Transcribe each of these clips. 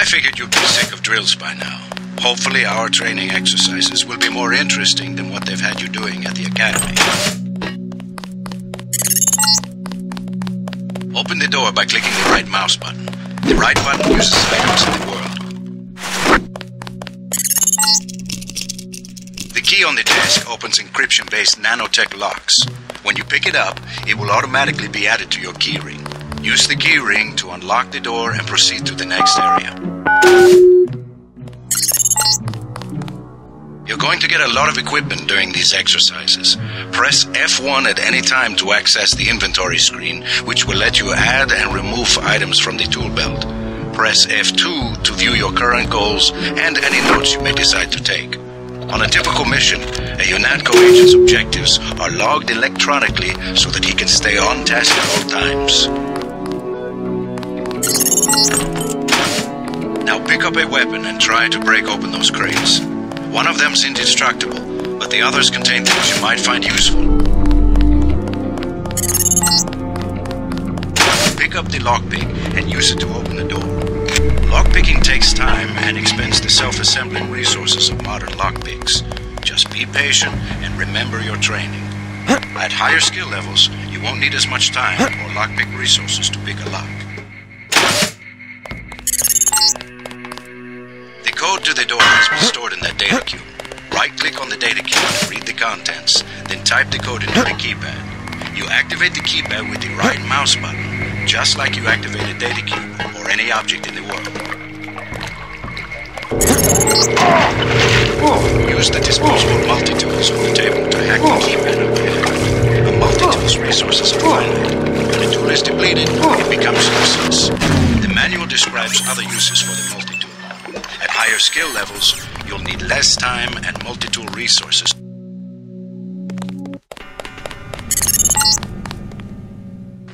I figured you'd be sick of drills by now. Hopefully our training exercises will be more interesting than what they've had you doing at the academy. Open the door by clicking the right mouse button. The right button uses items in the world. The key on the desk opens encryption-based nanotech locks. When you pick it up, it will automatically be added to your keyring. Use the keyring to unlock the door and proceed to the next area. You're going to get a lot of equipment during these exercises. Press F1 at any time to access the inventory screen, which will let you add and remove items from the tool belt. Press F2 to view your current goals and any notes you may decide to take. On a typical mission, a UNATCO agent's objectives are logged electronically so that he can stay on task at all times. Now pick up a weapon and try to break open those crates. One of them's indestructible, but the others contain things you might find useful. Pick up the lockpick and use it to open the door. Lockpicking takes time and expends the self-assembling resources of modern lockpicks. Just be patient and remember your training. At higher skill levels, you won't need as much time or lockpick resources to pick a lock. The code to the door has been stored in that data cube. Right-click on the data cube to read the contents, then type the code into the keypad. You activate the keypad with the right mouse button, just like you activate a data cube or any object in the world. Use the disposable multi-tools on the table to hack the keypad up ahead. The multi-tool's resources are finite. When a tool is depleted, it becomes useless. The manual describes other uses for the multi-tool. At higher skill levels, you'll need less time and multi-tool resources.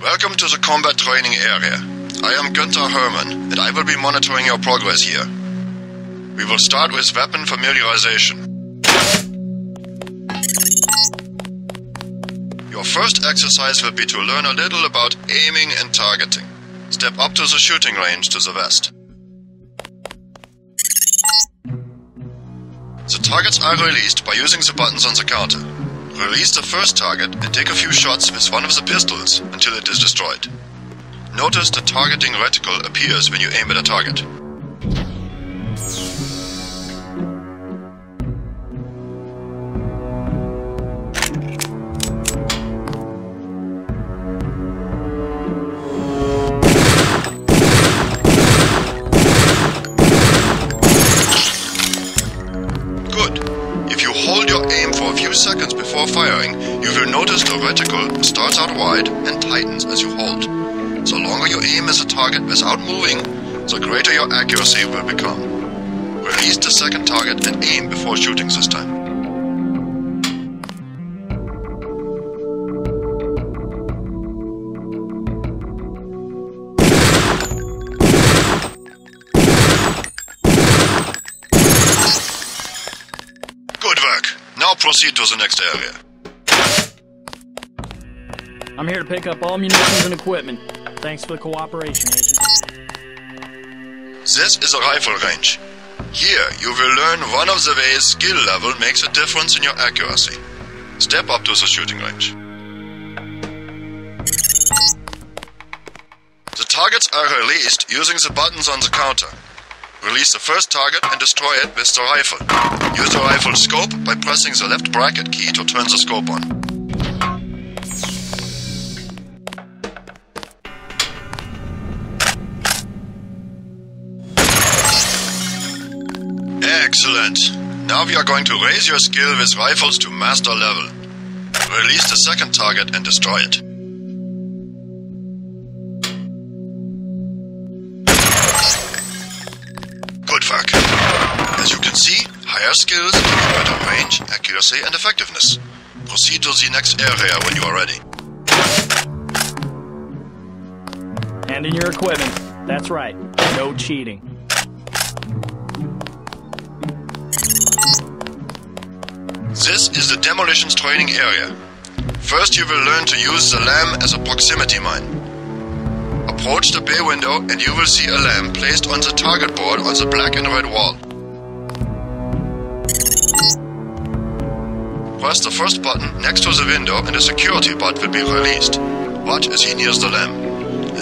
Welcome to the combat training area. I am Günther Hermann, and I will be monitoring your progress here. We will start with weapon familiarization. Your first exercise will be to learn a little about aiming and targeting. Step up to the shooting range to the west. The targets are released by using the buttons on the counter. Release the first target and take a few shots with one of the pistols until it is destroyed. Notice the targeting reticle appears when you aim at a target. Seconds before firing, you will notice the reticle starts out wide and tightens as you hold. The longer you aim as a target without moving, the greater your accuracy will become. Release the second target and aim before shooting this time. Now proceed to the next area. I'm here to pick up all munitions and equipment. Thanks for the cooperation, Agent. This is a rifle range. Here, you will learn one of the ways skill level makes a difference in your accuracy. Step up to the shooting range. The targets are released using the buttons on the counter. Release the first target and destroy it with the rifle. Use the rifle scope by pressing the left bracket key to turn the scope on. Excellent! Now we are going to raise your skill with rifles to master level. Release the second target and destroy it. Good work. As you can see, higher skills give you better range, accuracy and effectiveness. Proceed to the next area when you are ready. Hand in your equipment. That's right. No cheating. This is the demolitions training area. First you will learn to use the LAM as a proximity mine. A Approach the bay window and you will see a lamp placed on the target board on the black and red wall. Press the first button next to the window and a security bot will be released. Watch as he nears the lamp.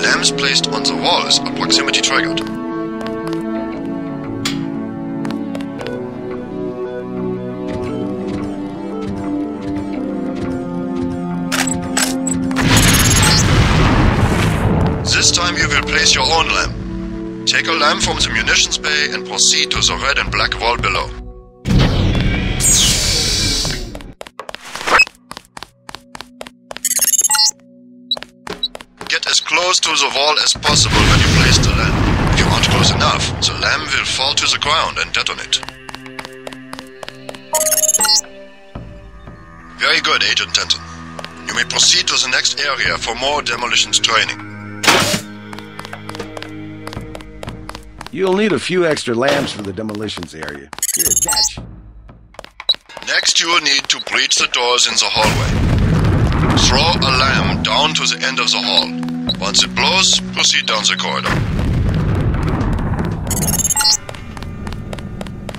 Lamps placed on the walls are proximity triggered. This time you will place your own lamp. Take a lamp from the munitions bay and proceed to the red and black wall below. Get as close to the wall as possible when you place the lamp. If you aren't close enough, the lamp will fall to the ground and detonate. Very good, Agent Denton. You may proceed to the next area for more demolitions training. You'll need a few extra lamps for the demolitions area. Here, catch. Next, you will need to breach the doors in the hallway. Throw a lamp down to the end of the hall. Once it blows, proceed down the corridor.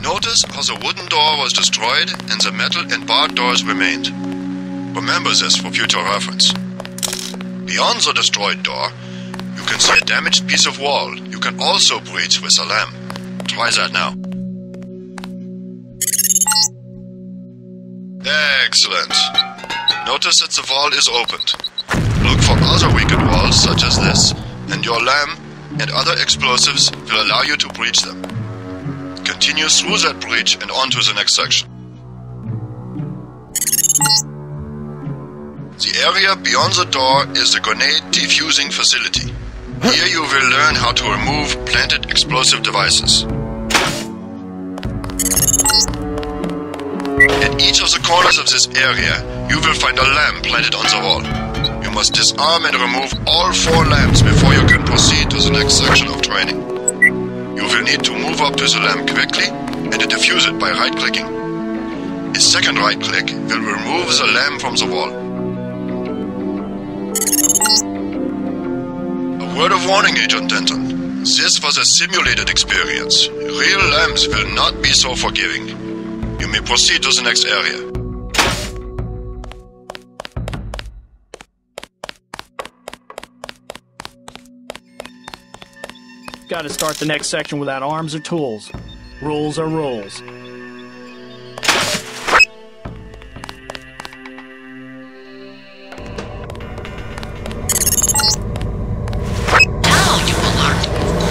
Notice how the wooden door was destroyed and the metal and barred doors remained. Remember this for future reference. Beyond the destroyed door, you can see a damaged piece of wall you can also breach with a lamp. Try that now. Excellent. Notice that the wall is opened. Look for other weakened walls such as this, and your lamp and other explosives will allow you to breach them. Continue through that breach and on to the next section. The area beyond the door is the grenade defusing facility. Here you will learn how to remove planted explosive devices. At each of the corners of this area, you will find a lamp planted on the wall. You must disarm and remove all 4 lamps before you can proceed to the next section of training. You will need to move up to the lamp quickly and defuse it by right-clicking. A second right-click will remove the lamp from the wall. Word of warning, Agent Denton. This was a simulated experience. Real lamps will not be so forgiving. You may proceed to the next area. Gotta start the next section without arms or tools. Rules are rules.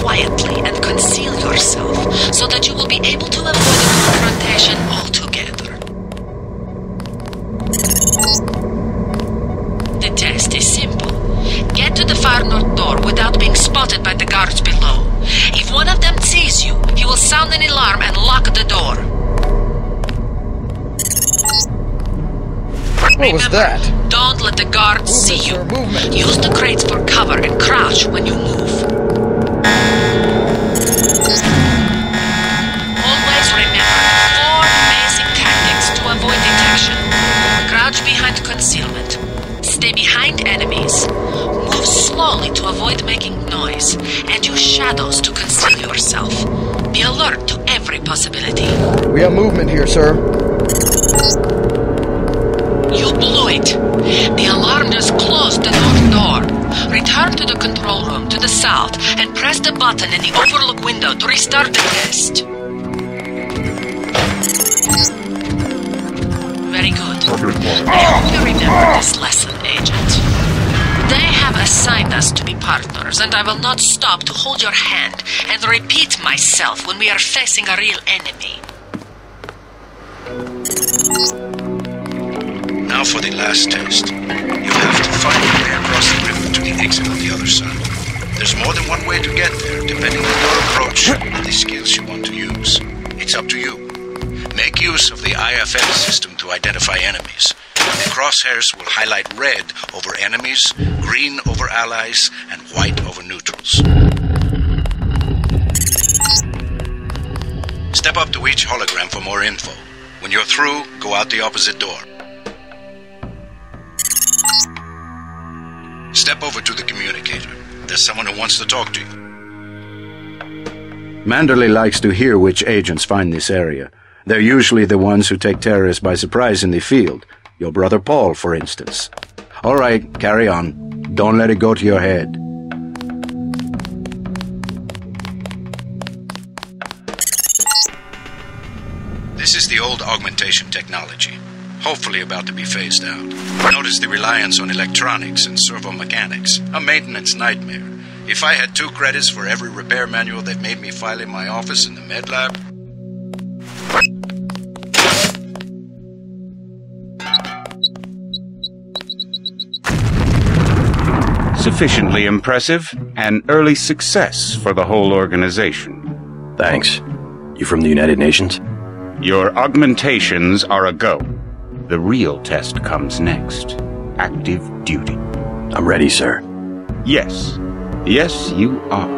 Quietly and conceal yourself so that you will be able to avoid a confrontation altogether. The test is simple. Get to the far north door without being spotted by the guards below. If one of them sees you, he will sound an alarm and lock the door. What was that? Don't let the guards see you. Use the crates for cover and crouch when you move. Always remember 4 basic tactics to avoid detection. Crouch behind concealment. Stay behind enemies. Move slowly to avoid making noise. And use shadows to conceal yourself. Be alert to every possibility. We have movement here, sir. You blew it. The alarm just closed the north door. Return to the control room to the south and press the button in the overlook window to restart the test. Very good. I hope you remember this lesson, Agent. They have assigned us to be partners, and I will not stop to hold your hand and repeat myself when we are facing a real enemy. Now for the last test. You have to find your way across the river to the exit on the other side. There's more than one way to get there, depending on your approach and the skills you want to use. It's up to you. Make use of the IFS system to identify enemies. The crosshairs will highlight red over enemies, green over allies, and white over neutrals. Step up to each hologram for more info. When you're through, go out the opposite door. Step over to the communicator. There's someone who wants to talk to you. Manderley likes to hear which agents find this area. They're usually the ones who take terrorists by surprise in the field. Your brother Paul, for instance. All right, carry on. Don't let it go to your head. This is the old augmentation technology, hopefully about to be phased out. Notice the reliance on electronics and servo-mechanics, a maintenance nightmare. If I had 2 credits for every repair manual they've made me file in my office in the med lab... Sufficiently impressive, an early success for the whole organization. Thanks. You from the United Nations? Your augmentations are a go. The real test comes next. Active duty. I'm ready, sir. Yes. Yes, you are.